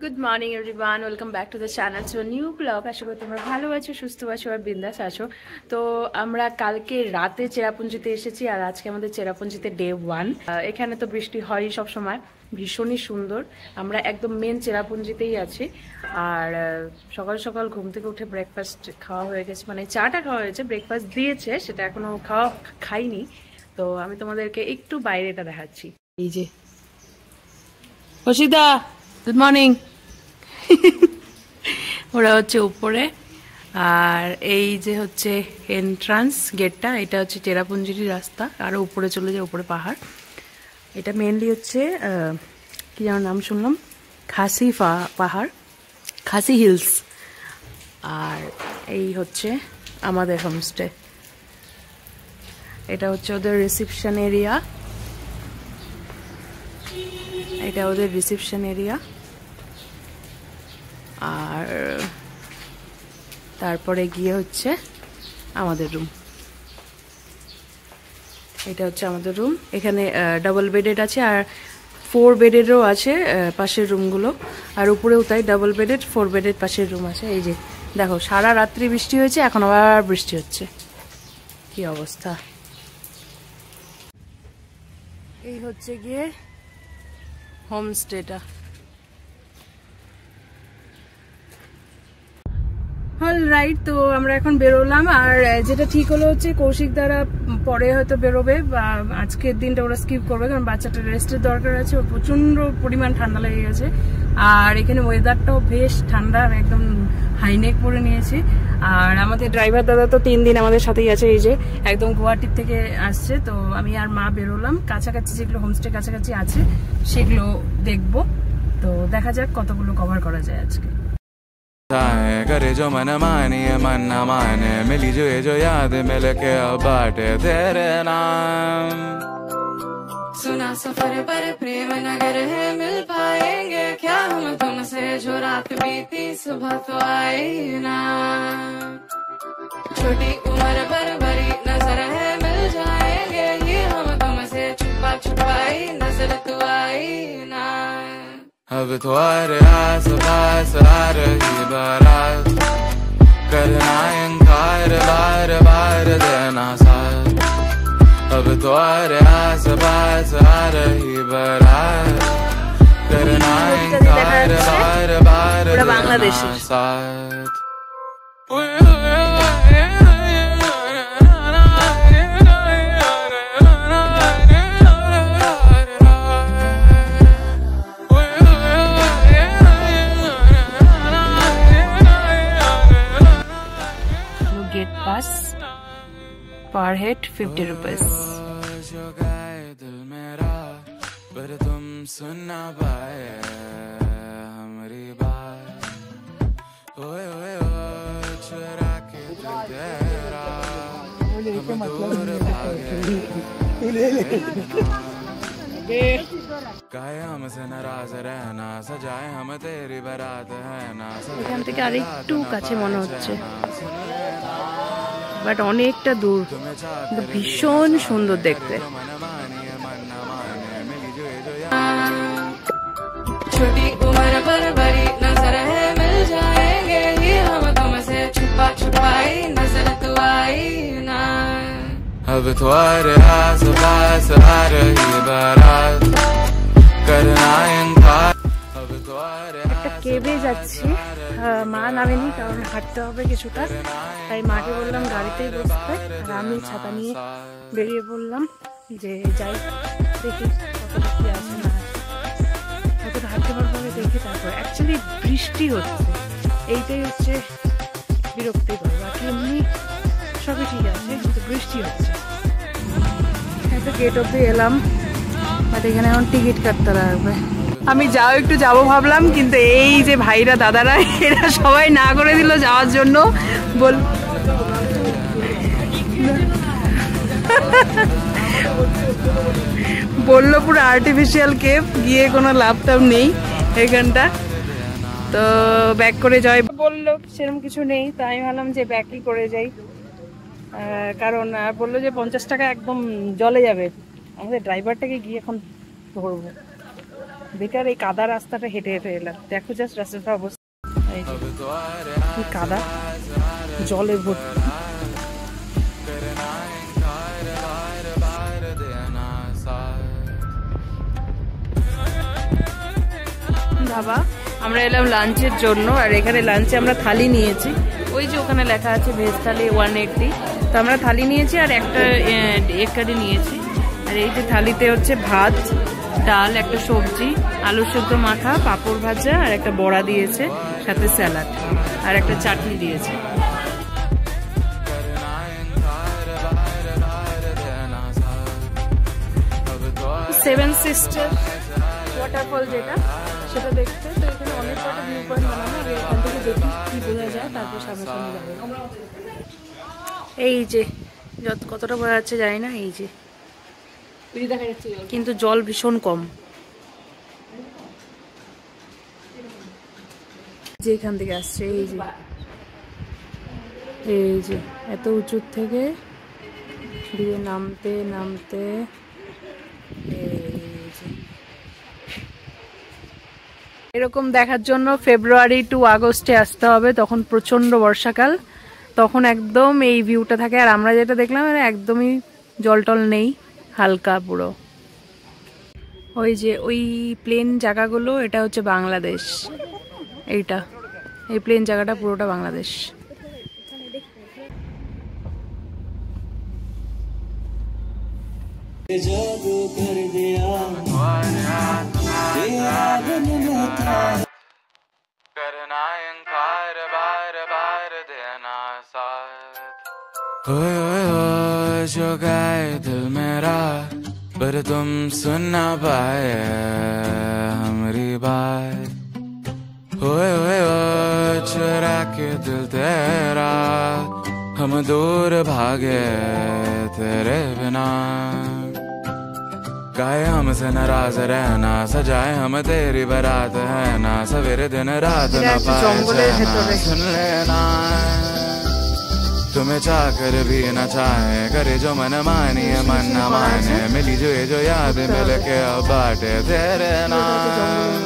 Good morning everyone, welcome back to the channel to new blog. আশা করি তোমরা ভালো আছো, সুস্থ আছো আর বিন্দাস আছো। তো আমরা কালকে রাতে চেরাপুঞ্জিতে এসেছি আর আজকে আমাদের চেরাপুঞ্জিতে ডে 1। এখানে তো বৃষ্টি হয়ই সবসময়, ভীষণই সুন্দর। আমরা একদম মেন চেরাপুঞ্জিতেই আছি। আর সকাল সকাল ঘুম থেকে উঠে ব্রেকফাস্ট খাওয়া হয়ে গেছে, মানে চাটা খাওয়া হয়েছে, ব্রেকফাস্ট দিয়েছে সেটা এখনো খাইনি। তো আমি তোমাদেরকে একটু বাইরেটা দেখাচ্ছি। এই যে অসিদা, গুড মর্নিং। ওরা হচ্ছে উপরে, আর এই যে হচ্ছে এন্ট্রান্স গেটটা, এটা হচ্ছে চেরাপুঞ্জির রাস্তা। আরো উপরে চলে যায়, উপরে পাহাড়। এটা মেনলি হচ্ছে কি যেন নাম শুনলাম, খাসি পাহাড়, খাসি হিলস। আর এই হচ্ছে আমাদের হোমস্টে। এটা হচ্ছে ওদের রিসেপশন এরিয়া, এটা ওদের রিসেপশন এরিয়া। আর তারপরে গিয়ে হচ্ছে আমাদের রুম। এটা হচ্ছে আমাদের রুম। এখানে ডাবল বেডেড আছে আর 4 বেডেরও আছে পাশের রুমগুলো। আর উপরেও তাই, ডাবল বেডেড 4 বেডেড পাশের রুম আছে। এই যে দেখো, সারা রাত্রি বৃষ্টি হয়েছে, এখন আবার বৃষ্টি হচ্ছে, কি অবস্থা। এই হচ্ছে গিয়ে হোমস্টেটা। রাইট, তো আমরা এখন বেরোলাম। আর যেটা ঠিক হলো হচ্ছে কৌশিক দ্বারা পরে হয়তো বেরোবে, বা আজকের দিনটা ওরা স্কিপ করবে, কারণ বাচ্চাটার রেস্টের দরকার আছে। ওর প্রচন্ড পরিমাণ ঠান্ডা লেগে গেছে। আর এখানে ওয়েদারটাও বেশ ঠান্ডা, আমি একদম হাইনেক পরে নিয়েছি। আর আমাদের ড্রাইভার দাদা তো 3 দিন আমাদের সাথেই আছে, এই যে একদম গুয়াহাটির থেকে আসছে। তো আমি আর মা বেরোলাম, কাছাকাছি যেগুলো হোমস্টে কাছাকাছি আছে সেগুলো দেখবো। তো দেখা যাক কতগুলো কভার করা যায় আজকে। करे जो मन मानिए मन न माने, मिली जो ये जो याद मिल के अब बाटे तेरे नाम। सुना सफर पर प्रेम नगर है, मिल पाएंगे क्या हम तुमसे, जो रात बीती सुबह तो आई ना। छोटी उम्र पर बड़ी नजर है, मिल जाएंगे ये हम तुमसे, छुपा छुपाई नजर तो आई ना। अब तो आस पास आ रही बारात, करना इनकार बार बार देना साथ। अब तो आस पास आ रही बारात, करना इनकार बार बार देना साथ। पर हेड 50 रुपीज। दिल मेरा पर तुम सुन ना पाए हमारी बात, ओए ओए ओए चुरा के दिल तेरा हम दूर भागे। काहे हमसे नाराज रहना, सजाए हम तेरी बारात है ना। এখান থেকে আরেকটু কাছে মনে হচ্ছে, বাট অনেকটা দূর, ভীষণ সুন্দর দেখতে। छोटी उम्र पर बड़ी नजर है, मिल जाएंगे ये हम तुमसे, छुपा छुपाई नजर तो आई ना। अब तो आस पास आ रही बारात, करना इनकार। अब तो একটা কেবে যাচ্ছি, মা নামেনি, কারণ হাঁটতে হবে কিছুটা, তাই মাকে বললাম গাড়িতেই বসতে। আর আমি ছাতা নিয়ে বেরিয়ে পড়লাম যে যাই, দেখি কতটা কি আছে না, কতটা হাঁটতে পারবো দেখি। তারপর অ্যাকচুয়ালি বৃষ্টি হচ্ছে, এইটাই হচ্ছে বিরক্তিকর। বাকি এমনি সবই ঠিক আছে, কিন্তু বৃষ্টি হচ্ছে। একটা গেট অব্দি এলাম, বাট এখানে এখন টিকিট কাটতে লাগবে। আমি একটু যাবো ভাবলাম, কিন্তু এই যে ভাইরা দাদারা এরা সবাই না করে দিল যাওয়ার জন্য। বললো পুরো আর্টিফিশিয়াল কেভ, গিয়ে কোনো লাভ টাভ নেই এখানটা, তো ব্যাক করে যাই বললো। সেরকম কিছু নেই, তাই আমি ভাবলাম যে ব্যাকই করে যাই। কারণ বললো যে 50 টাকা একদম জলে যাবে। আমাদের ড্রাইভারটাকে গিয়ে এখন ধরবো। বেকার এই কাদা রাস্তাটা হেঁটে হেঁটে এলাম। দেখো জাস্ট রাস্তাটা অবস্থা, এই যে কি কাদা, জলে ভর্তি। বাবা, আমরা এলাম লাঞ্চের জন্য, আর এখানে লাঞ্চে আমরা থালি নিয়েছি। ওই যে ওখানে লেখা আছে ভেজ থালি 180, তো আমরা থালি নিয়েছি আর একটা এগ কারি নিয়েছি। আর এই যে থালিতে হচ্ছে ভাত, ডাল, একটা সবজি, আলু সেদ্ধ মাখা, পাঁপড় ভাজা আর একটা বড়া দিয়েছে, সাথে স্যালাড আর একটা চাটনি দিয়েছে। সেভেন সিস্টার ওয়াটারফল যেটা, সেটা দেখতে। তো এখানে অনেক কটা ভিউ পয়েন্ট বানানো, আর এখান থেকে দেখি কি বোঝা যায়, তারপর সামনাসামনি যাবে। এই যে কতটা বোঝা যাচ্ছে জানি না, এই যে দেখা যাচ্ছে, কিন্তু জল ভীষণ কম। যে এখান থেকে আসছে, এই যে এত উঁচুর থেকে দিয়ে নামতে নামতে, এরকম দেখার জন্য ফেব্রুয়ারি টু আগস্টে আসতে হবে, তখন প্রচন্ড বর্ষাকাল, তখন একদম এই ভিউটা থাকে। আর আমরা যেটা দেখলাম একদমই জল টল নেই, হালকা পুরো। ওই যে ওই প্লেন জায়গাগুলো, এটা হচ্ছে বাংলাদেশ। এইটা, এই প্লেন জায়গাটা পুরোটা বাংলাদেশ। करना इंकार बार बार देना साथ। ओए ओए ओए जो गाए दिल मेरा, पर तुम सुन ना पाए हमारी बात। ओए ओए ओए चुरा के दिल तेरा, हम दूर भागे तेरे बिना। गाए हमसे नाराज रहना, सजाए हम तेरी बारात है ना, सवेरे दिन रात न पाए सुन लेना। तुम्हें चाह कर भी न चाहे, करे जो मन मानी है मन न माने, मिली जो याद मिल के अब बाटे तेरे नाम।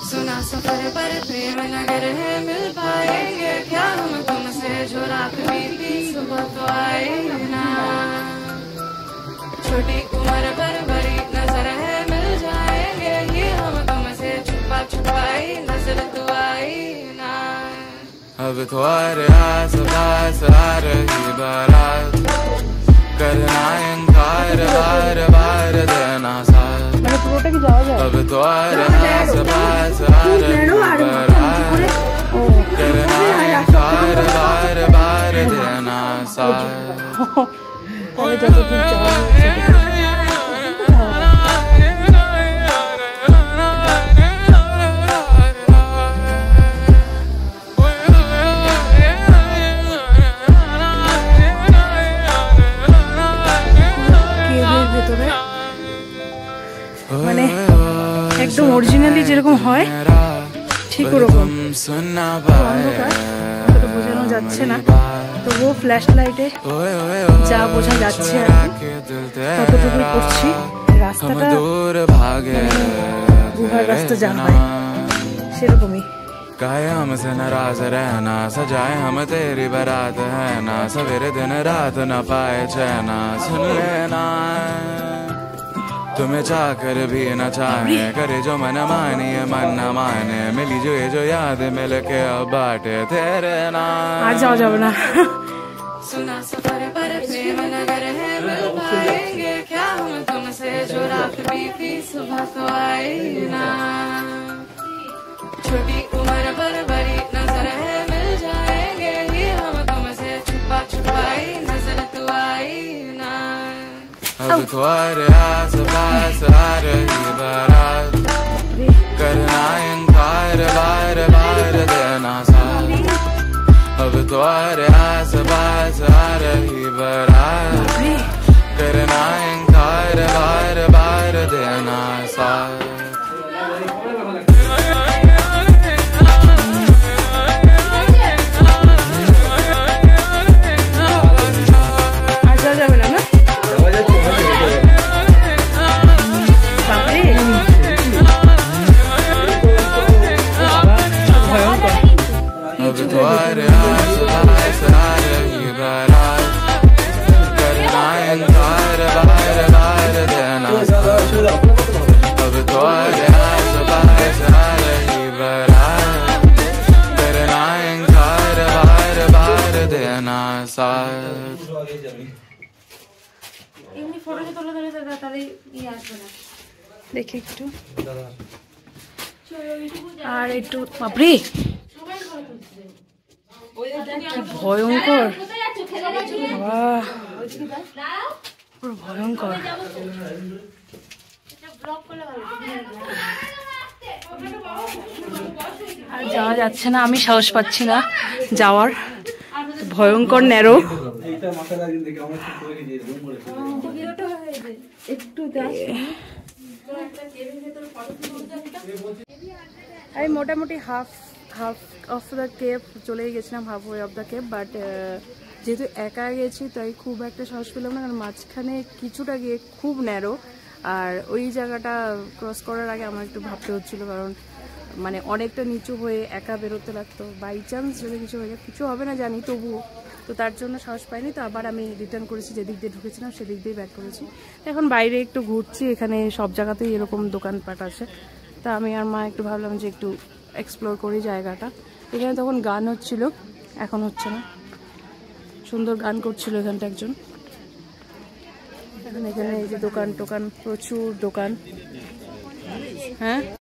सुना सफर पर प्रेम नगर है, मिल पाएंगे क्या हम तुमसे, जो रात बीती सुबह तो आए ना। छोटी उम्र पर बड़ी नजर है, मिल जाएंगे ये हम तुमसे, छुपा छुपाई नजर तो आई ना। अब तुम्हारे आस पास आ रही बारात, करना इंकार बार बार देना साथ। अब तुम्हारे आस पास आ रही बारात, करना इंकार बार बार देना साथ। মানে একদম অরিজিনালি যেরকম হয় ঠিক ওরকম। অন্ধকার বোঝানো যাচ্ছে না, তবুও ফ্ল্যাশ লাইটে যা বোঝা যাচ্ছে আর কি ততটুকু করছি। রাস্তাটা গুহার রাস্তা যা হয় সেরকমই। गाए हमसे नाराज रहना, सजाए हम तेरी बारात है ना, सवेरे दिन रात न पाए चैना सुन लेना। तुम्हें चाह कर भी न चाहे, करे जो मन मानी है मन न माने, मिली जो याद मिल के अब बाटे तेरे नाम। आज जाओ जाओ ना। सुना सफर पर प्रेम नगर है, मिल पाएंगे क्या हम तुमसे, जो रात बीती सुबह तो आई ना। छोटी उम्र पर बड़ी नजर है, मिल जाएंगे ये हम तुमसे, छुपा छुपाई नजर तो आई ना। अब तुम्हारे आस पास आ रही बारात, करना इंकार बार बार देना साथ। अब तुम्हारे आस पास आ रही बारात, करना इंकार बार बार देना साथ। साथ দেখি একটু আর একটু বাপরে কি ভয়ঙ্কর পুরো ভয়ঙ্কর আর যাওয়া যাচ্ছে না আমি সাহস পাচ্ছি না যাওয়ার ভয়ঙ্কর ন্যারো আমি মোটামুটি হাফ অফ দ্য কেভ চলেই গেছিলাম, half way of the cave, but যেহেতু একা গেছি তাই খুব একটা সাহস পেলাম না, কারণ মাঝখানে কিছুটা গিয়ে খুব ন্যারো, আর ওই জায়গাটা ক্রস করার আগে আমার একটু ভাবতে হচ্ছিল, কারণ মানে অনেকটা নিচু হয়ে একা বেরোতে লাগতো, বাই চান্স যদি কিছু হয়ে যায়, কিছু হবে না জানি তবুও, তো তার জন্য সাহস পাইনি। তো আবার আমি রিটার্ন করেছি, যেদিক দিয়ে ঢুকেছিলাম সেদিক দিয়ে ব্যাক করেছি। এখন বাইরে একটু ঘুরছি, এখানে সব জায়গাতেই এরকম দোকানপাট আছে, তা আমি আর মা একটু ভাবলাম যে একটু এক্সপ্লোর করি জায়গাটা। এখানে তখন গান হচ্ছিল, এখন হচ্ছে না, সুন্দর গান করছিল এখানটা একজন। এখন এখানে এই যে দোকান টোকান, প্রচুর দোকান। হ্যাঁ